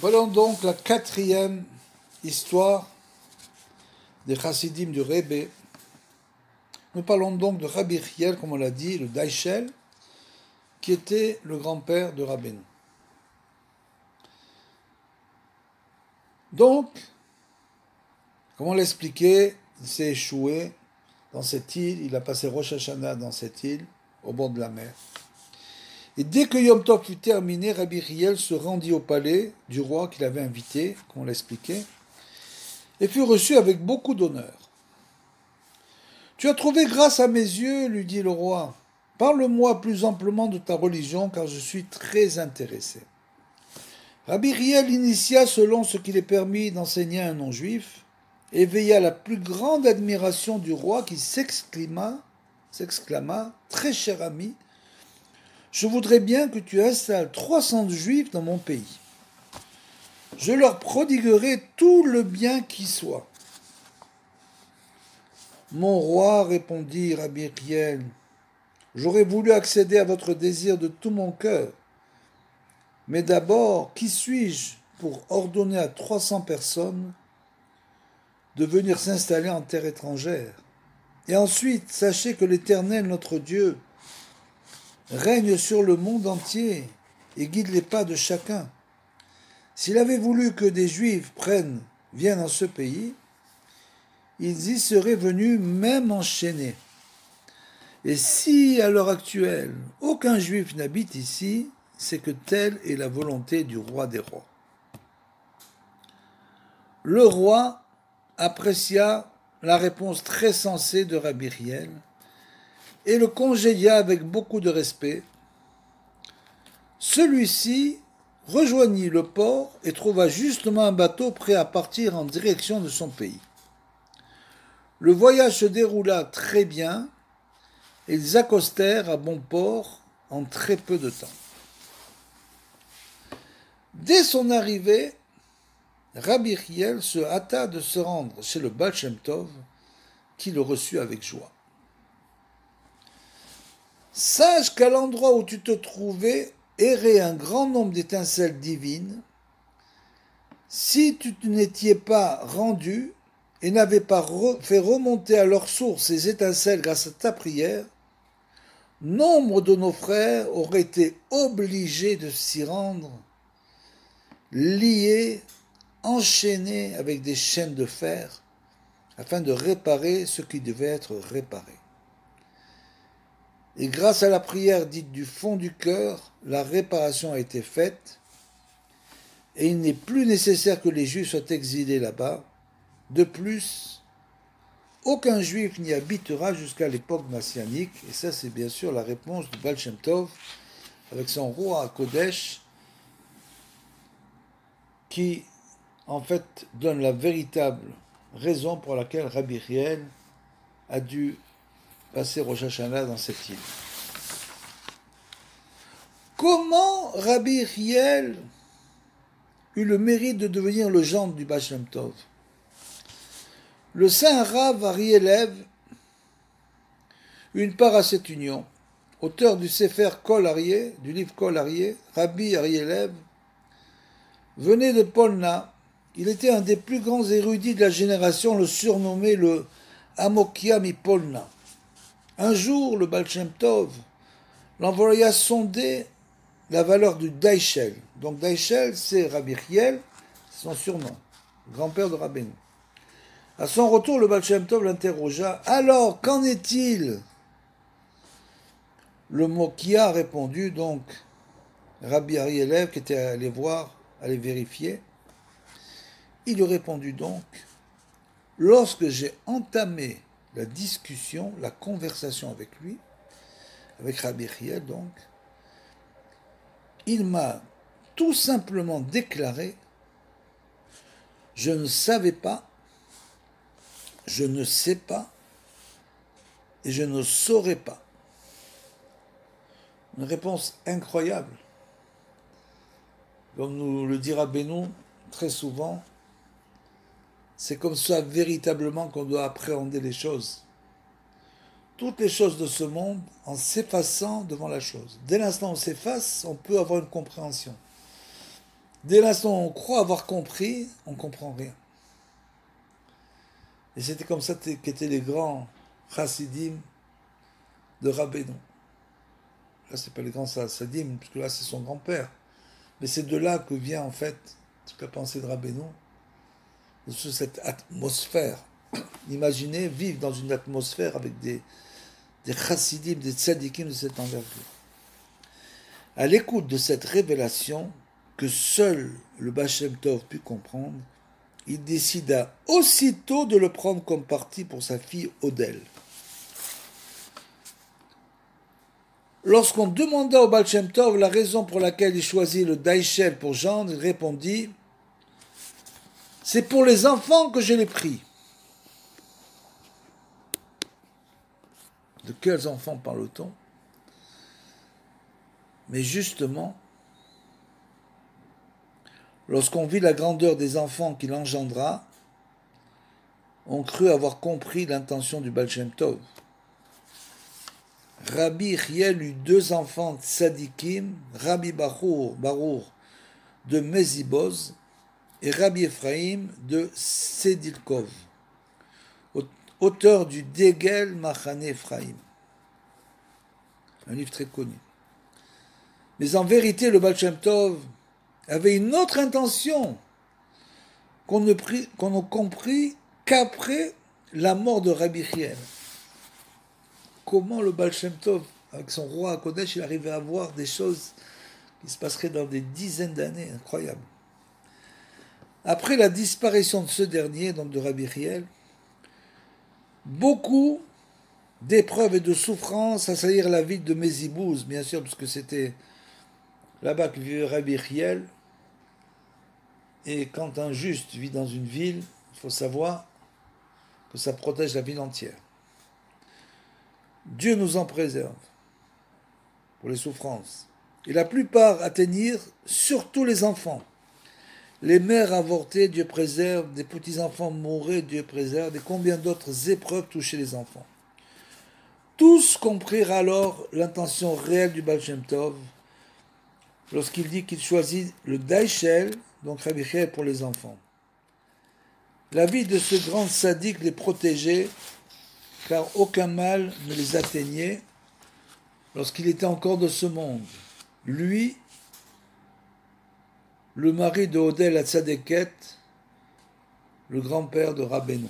Voilà donc la quatrième histoire des chassidim du Rebbe. Nous parlons donc de Rabbi Yechiel, comme on l'a dit, le Daishel, qui était le grand-père de Rabbeinu. Donc, comme on l'a expliqué, il s'est échoué dans cette île, il a passé Rosh Hashanah dans cette île, au bord de la mer. Et dès que Yom Tov fut terminé, Rabbi Yechiel se rendit au palais du roi qu'il avait invité, comme on l'a expliqué, et fut reçu avec beaucoup d'honneur. « Tu as trouvé grâce à mes yeux, lui dit le roi. Parle-moi plus amplement de ta religion, car je suis très intéressé. » Rabbi Yechiel initia selon ce qu'il est permis d'enseigner à un non-juif, et veilla la plus grande admiration du roi qui s'exclama, très cher ami, je voudrais bien que tu installes 300 juifs dans mon pays. Je leur prodiguerai tout le bien qui soit. Mon roi, répondit Rabbi Yechiel, j'aurais voulu accéder à votre désir de tout mon cœur. Mais d'abord, qui suis-je pour ordonner à 300 personnes de venir s'installer en terre étrangère? Et ensuite, sachez que l'Éternel, notre Dieu, règne sur le monde entier et guide les pas de chacun. S'il avait voulu que des Juifs viennent en ce pays, ils y seraient venus même enchaînés. Et si, à l'heure actuelle, aucun Juif n'habite ici, c'est que telle est la volonté du roi des rois. Le roi apprécia la réponse très sensée de Rabbi Yechiel et le congédia avec beaucoup de respect. Celui-ci rejoignit le port et trouva justement un bateau prêt à partir en direction de son pays. Le voyage se déroula très bien et ils accostèrent à bon port en très peu de temps. Dès son arrivée, Rabbi Yechiel se hâta de se rendre chez le Baal Shem Tov, qui le reçut avec joie. Sache qu'à l'endroit où tu te trouvais errait un grand nombre d'étincelles divines. Si tu n'étais pas rendu et n'avais pas fait remonter à leur source ces étincelles grâce à ta prière, nombre de nos frères auraient été obligés de s'y rendre, liés, enchaînés avec des chaînes de fer, afin de réparer ce qui devait être réparé. Et grâce à la prière dite du fond du cœur, la réparation a été faite, et il n'est plus nécessaire que les Juifs soient exilés là-bas. De plus, aucun Juif n'y habitera jusqu'à l'époque messianique, et ça c'est bien sûr la réponse du Baal Shem Tov, avec son roi à Kodesh, qui en fait donne la véritable raison pour laquelle Rabbi Yechiel a dû passer Rosh Hashanah dans cette île. Comment Rabbi Yechiel eut le mérite de devenir le gendre du Baal Shem Tov? Le saint Rav Ari Elev eut une part à cette union. Auteur du Sefer Kol Aryeh, du livre Kol Aryeh, Rabbi Ari Elev venait de Polna. Il était un des plus grands érudits de la génération, le surnommé le Amokia mi Polna. Un jour, le Baal Shem Tov l'envoya sonder la valeur du Daishel. Donc Daishel, c'est Rabbi Yechiel, c'est son surnom, grand-père de Rabbeinu. À son retour, le Baal Shem Tov l'interrogea. « Alors, qu'en est-il » Le Mokia a répondu, donc, Rabbi Ari Elev, qui était allé voir, allé vérifier. Il lui répondu donc, « Lorsque j'ai entamé la discussion, la conversation avec lui, avec Rabbi Yechiel donc, il m'a tout simplement déclaré, je ne savais pas, je ne sais pas, et je ne saurais pas. » Une réponse incroyable. Comme nous le dira Benoît très souvent, c'est comme ça véritablement qu'on doit appréhender les choses. Toutes les choses de ce monde en s'effaçant devant la chose. Dès l'instant où on s'efface, on peut avoir une compréhension. Dès l'instant où on croit avoir compris, on ne comprend rien. Et c'était comme ça qu'étaient les grands chassidim de Rabbeinu. Là, c'est pas les grands chassidim, puisque là, c'est son grand-père. Mais c'est de là que vient, en fait, toute la pensée de Rabbeinu, de cette atmosphère. Imaginez vivre dans une atmosphère avec des chassidim, des tzadikim de cette envergure. À l'écoute de cette révélation que seul le Baal Shem Tov put comprendre, il décida aussitôt de le prendre comme parti pour sa fille Odelle. Lorsqu'on demanda au Baal Shem Tov la raison pour laquelle il choisit le Daishel pour gendre, il répondit « C'est pour les enfants que je l'ai pris. » De quels enfants parle-t-on? Mais justement, lorsqu'on vit la grandeur des enfants qu'il engendra, on crut avoir compris l'intention du Baal Shem Tov. Rabbi Yechiel eut 2 enfants tzadikim, Rabbi Barour de Meziboz et Rabbi Ephraim de Sedilkov, auteur du Degel Machane Ephraim, un livre très connu. Mais en vérité, le Baal Shem Tov avait une autre intention qu'on ne comprit qu'après la mort de Rabbi Yechiel. Comment le Baal Shem Tov, avec son roi à Kodesh, il arrivait à voir des choses qui se passeraient dans des dizaines d'années, incroyable. Après la disparition de ce dernier, donc de Rabbi Yechiel, beaucoup d'épreuves et de souffrances assaillirent la ville de Mezibouz, bien sûr, parce que c'était là-bas que vivait Rabbi Yechiel. Et quand un juste vit dans une ville, il faut savoir que ça protège la ville entière. Dieu nous en préserve pour les souffrances. Et la plupart atteignirent surtout les enfants. Les mères avortaient, Dieu préserve, des petits-enfants mouraient, Dieu préserve, et combien d'autres épreuves touchaient les enfants. Tous comprirent alors l'intention réelle du Baal Shem Tov lorsqu'il dit qu'il choisit le Daishel, donc Rabbi Yechiel pour les enfants. La vie de ce grand sadique les protégeait, car aucun mal ne les atteignait lorsqu'il était encore de ce monde. Lui, le mari de Odelle Hatzadeket, le grand-père de Rabbeinu.